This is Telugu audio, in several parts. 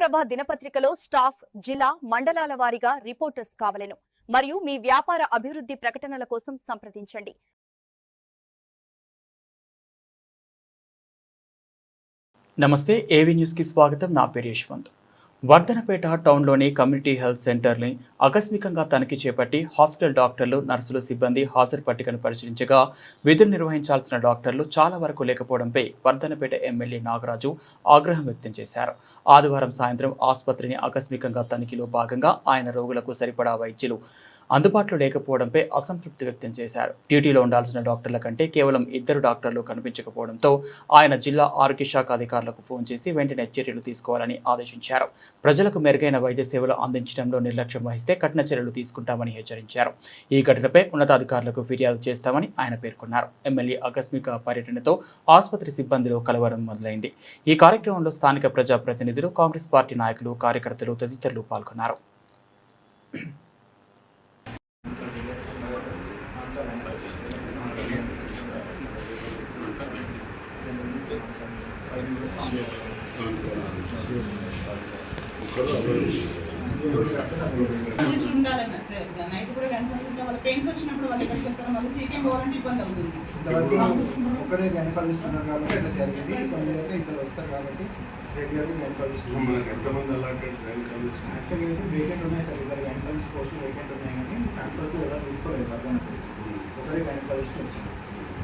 ఆంధ్రప్రభ దినపత్రికలో స్టాఫ్ జిల్లా మండలాల వారీగా రిపోర్టర్స్ కావలెను మరియు మీ వ్యాపార అభివృద్ధి ప్రకటనల కోసం సంప్రదించండి. నమస్తే, ఏవీ న్యూస్ కి స్వాగతం. నా పేరు యశ్వంత్. వర్ధనపేట టౌన్లోని కమ్యూనిటీ హెల్త్ సెంటర్ని ఆకస్మికంగా తనిఖీ చేపట్టి హాస్పిటల్ డాక్టర్లు, నర్సులు, సిబ్బంది హాజరు పట్టికను పరిశీలించగా విధులు నిర్వహించాల్సిన డాక్టర్లు చాలా వరకు లేకపోవడంపై వర్ధనపేట ఎమ్మెల్యే నాగరాజు ఆగ్రహం వ్యక్తం చేశారు. ఆదివారం సాయంత్రం ఆసుపత్రిని ఆకస్మికంగా తనిఖీలో భాగంగా ఆయన రోగులకు సరిపడా వైద్యులు అందుబాటులో లేకపోవడంపై అసంతృప్తి వ్యక్తం చేశారు. డ్యూటీలో ఉండాల్సిన డాక్టర్ల కంటే కేవలం 2 డాక్టర్లు కనిపించకపోవడంతో ఆయన జిల్లా ఆరోగ్య శాఖ అధికారులకు ఫోన్ చేసి వెంటనే చర్యలు తీసుకోవాలని ఆదేశించారు. ప్రజలకు మెరుగైన వైద్య సేవలు అందించడంలో నిర్లక్ష్యం వహిస్తే కఠిన చర్యలు తీసుకుంటామని హెచ్చరించారు. ఈ ఘటనపై ఉన్నతాధికారులకు ఫిర్యాదు చేస్తామని ఆయన పేర్కొన్నారు. ఎమ్మెల్యే ఆకస్మిక పర్యటనతో ఆసుపత్రి సిబ్బందిలో కలవరం మొదలైంది. ఈ కార్యక్రమంలో స్థానిక ప్రజాప్రతినిధులు, కాంగ్రెస్ పార్టీ నాయకులు, కార్యకర్తలు తదితరులు పాల్గొన్నారు. ఒకరే గైనకాలజిస్టున్నారు కాబట్టి ఇట్లా జరిగింది. కొందరైతే ఇద్దరు వస్తారు కాబట్టి రెగ్యులర్గా గైనకాలజిస్ట్ యాక్చువల్గా అయితే వేకెంట్ ఉన్నాయి సార్. ఇద్దరు గైనకాలజిస్ట్ పోస్టులు వేకెంట్ ఉన్నాయి కానీ ట్రాన్స్ఫర్స్ ఎలా తీసుకోలేదు. వర్ధనపేట ఒకరే గైనకాలజిస్ట్ వచ్చింది.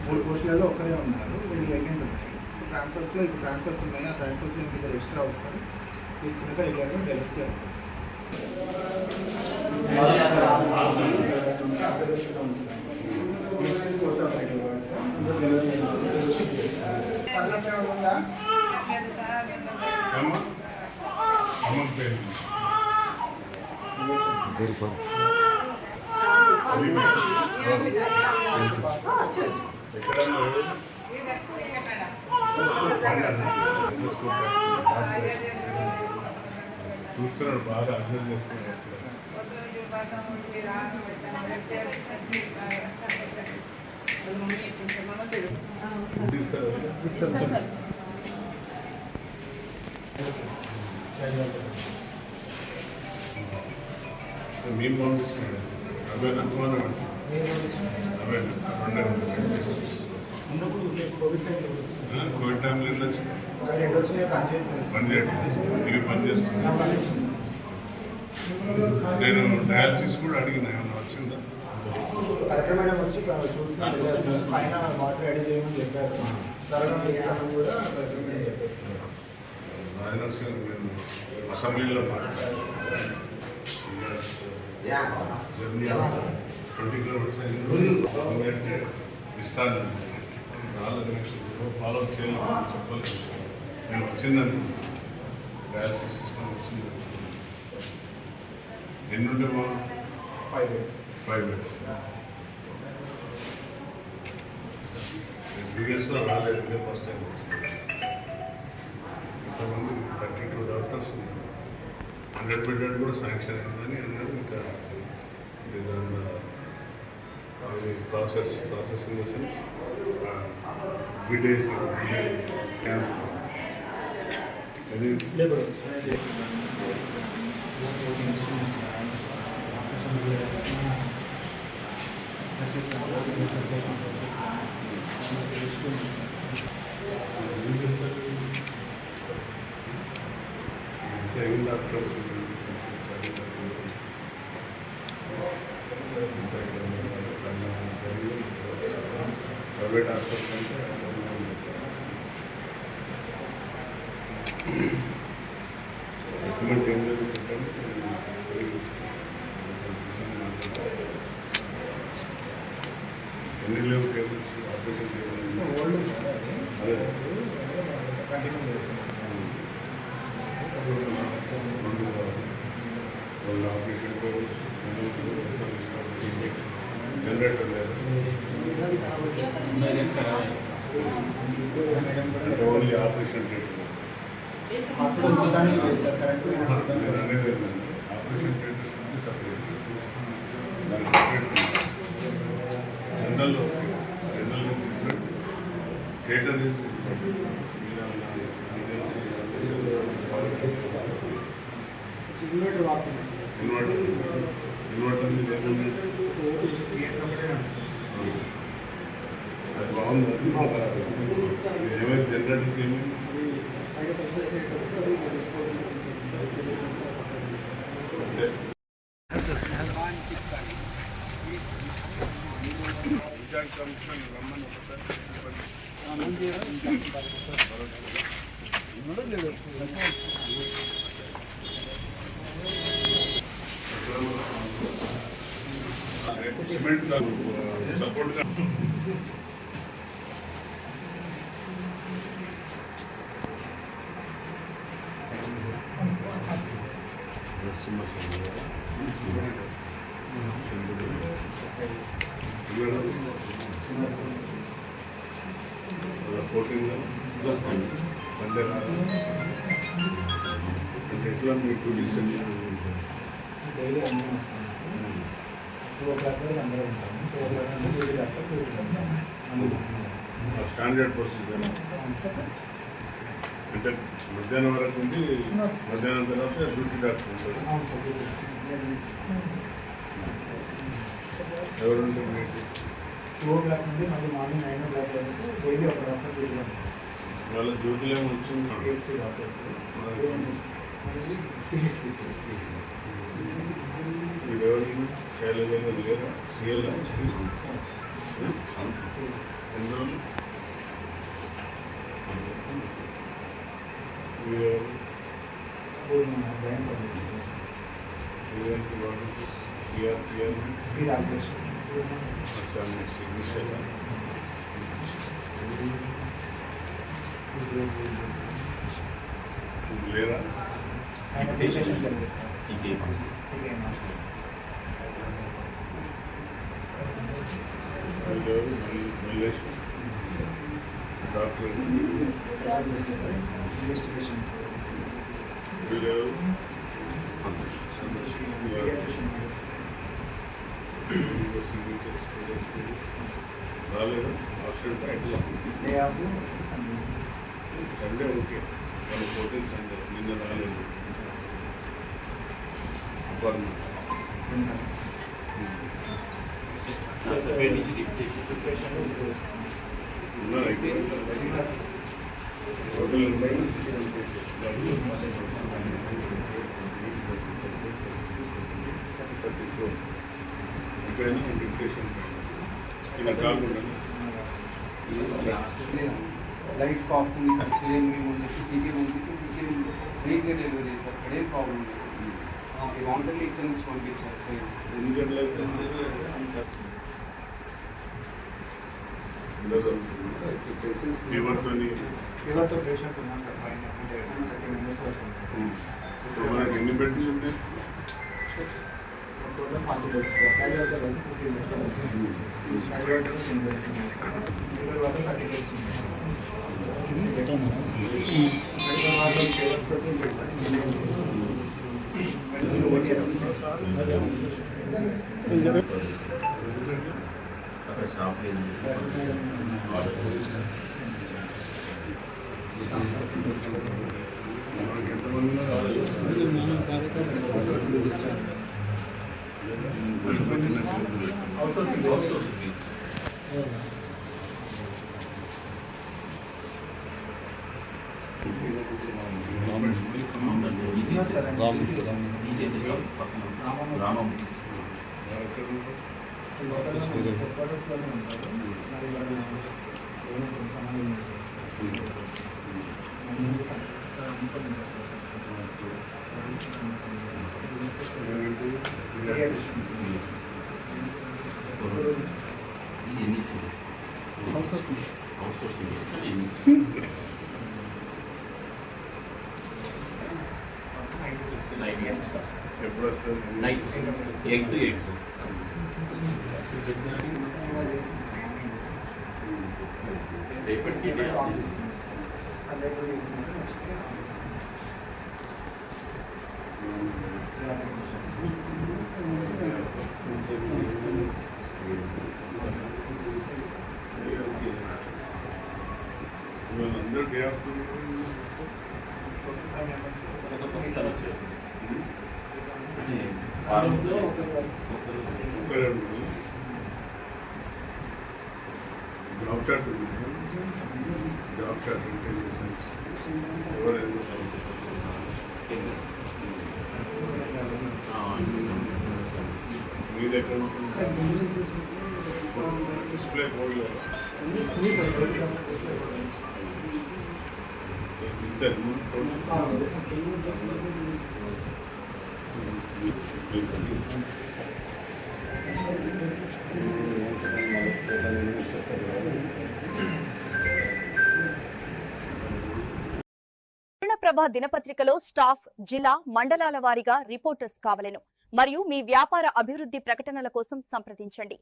3 పోస్టులలో ఒకరే ఉన్నారు. వీళ్ళు వేకెంట్ ఉన్నాయి. ట్రాన్స్ఫర్స్లో ఇప్పుడు ట్రాన్స్ఫర్స్ ఉన్నాయి. ఆ ట్రాన్స్ఫర్స్లో ఇంక ఇద్దరు ఎక్స్ట్రా వస్తారు. తీసుకున్నాక రెగ్యులర్గా డెలివరీ చూస్తున్నాడు, బాగా అర్థం చేసుకున్నాడు. మేము పంపిస్తున్నాడు. కోవిడ్ టైంలో పని చేస్తున్నాను. నేను డయాలసిస్ కూడా అడిగిన, ఏమన్నా వచ్చిందా? కలెక్టర్ మేడం వచ్చి చూస్తున్నారు. పైన వాటర్ రెడీ చేయమని చెప్పారు. కూడా రాజనరసింహ నేను అసెంబ్లీలో జర్నీ 20 కిలోమీటర్స్ అంటే ఇస్తాను. వాళ్ళని ఫాలో చేయాలి చెప్పాలి. నేను వచ్చిందని డయాలసిస్ సిస్టమ్ వచ్చింది. ఎన్ని ఉంటే మా 5 days. 5 days. సీరియస్లో రాలేదు. ఇదే ఫస్ట్ టైం. ఇంతమంది 32 డాక్టర్స్ 100 బెడ్ కూడా శాంక్షన్ అయిందని అన్నారు. ఇంకా process in the sense besides cancer అది యంగ్ డాక్టర్స్ ప్రైవేట్ హాస్పిటల్ అంటే డాక్యుమెంట్ ఏం లేదు చెప్పండి. ఎన్ని లేవు టేబుల్స్ ఆపరేషన్ టేబుల్ అదే కంటిన్యూ చేస్తున్నాం. వాళ్ళ ఆపరేషన్ టేబుల్స్ జనరేటర్ లేదు. అంటే only operation theatre hospital correct. నేను అనేది ఏంటంటే ఆపరేషన్ థియేటర్ షుడ్ సపరేట్. దాని separate general different, theatre is different. Inverter వాడుతున్నాం సార్. ఇన్వర్టర్ మీద ఏమేమి థియేటర్ ఒకటే నడుస్తుంది. అది బాగుంది. ఏమైనా జనరేటర్కి ఏమైంది? ఇన్ఛార్జ్ కమిషనర్ రమ్మని ఒకసారి సిమెంట్ సపోర్ట్గా సండే అంటే ఎట్లా మీకు డిసిషన్ డైలీ అందరం వస్తాం. 2 o'clock వరకు అందరం ఉంటాము. 2 o'clock నుంచి 3 దాకా స్టాండర్డ్ ప్రొసీజర్ అంటే మధ్యాహ్నం వరకు ఉంది. మధ్యాహ్నం తర్వాత డ్యూటీ డాక్టర్ ఉంటారు. ఎవరు ఉంటారు మీకు? 2 o'clock నుండి మళ్ళీ మార్నింగ్ 9 o'clock వరకు డైలీ ఒక డాక్టర్ డ్యూటీ ఉంటాం. వాళ్ళ జ్యోతిలో వచ్చింది. HC డాక్టర్స్ మీరు ఎవరైనా శైలజ లేదా సిఎల్ ఎందులో మీరు బ్యాంక్ పంపిస్తారు. రాజేష్ अच्छा मैं सिग्नेचर लेरा ఆయన డిప్రెషన్ मल्लेश डॉक्टर ఇన్వెస్టిగేషన్ రాలేదు ఆప్షన్ ఎట్లా డే ఆఫ్ సండే ఓకే వాళ్ళు పోటీ సండే నిన్న రాలేదు అపార్ట్మెంట్ ఉన్నారు అయితే హోటల్ ఎక్కడైనా డిప్రెషన్ ఇలా కాకుండా లైట్ కాఫ్ ఉంది చేయం మేము సీకే పంపిస్తే సీకే ఫ్రీగా డెలివరీ చేస్తారు అక్కడేం ప్రాబ్లం లేదు వాంటర్లీ ఇక్కడ నుంచి పంపించారు చేయం ఎన్ని గంటలైతే ఫీవర్తో ఫీవర్తో పేషెంట్స్ ఉన్నాం సార్ పైన అంటే 30 మెంబర్స్ వరకు మనకి ఎన్ని బెడ్స్ ఉన్నాయి? టోటల్ 40 బెడ్స్ క్యాజువల్ గా 50 బెడ్స్ క్యాజువల్ గా 10 beds medical ward 30 beds medical ward fevers 14 beds medical OT assistants మనకి ఎంతమంది రామం ఎప్పుడు వస్తుంది? 8 to 8 సార్ రేపటికి అందరూ డే ఆఫ్ ఒక్కరే ఉంటుంది. జాబ్ చార్ట్ ఉంది. జాబ్ చార్ట్ ఇంటెలిజెన్స్ ఎవరైనా మీ దగ్గర డిస్ప్లే బోర్డు ఇంత పూర్ణప్రభ దినపత్రికలో స్టాఫ్ జిల్లా మండలాల వారీగా రిపోర్టర్స్ కావలెను మరియు మీ వ్యాపార అభివృద్ధి ప్రకటనల కోసం సంప్రదించండి.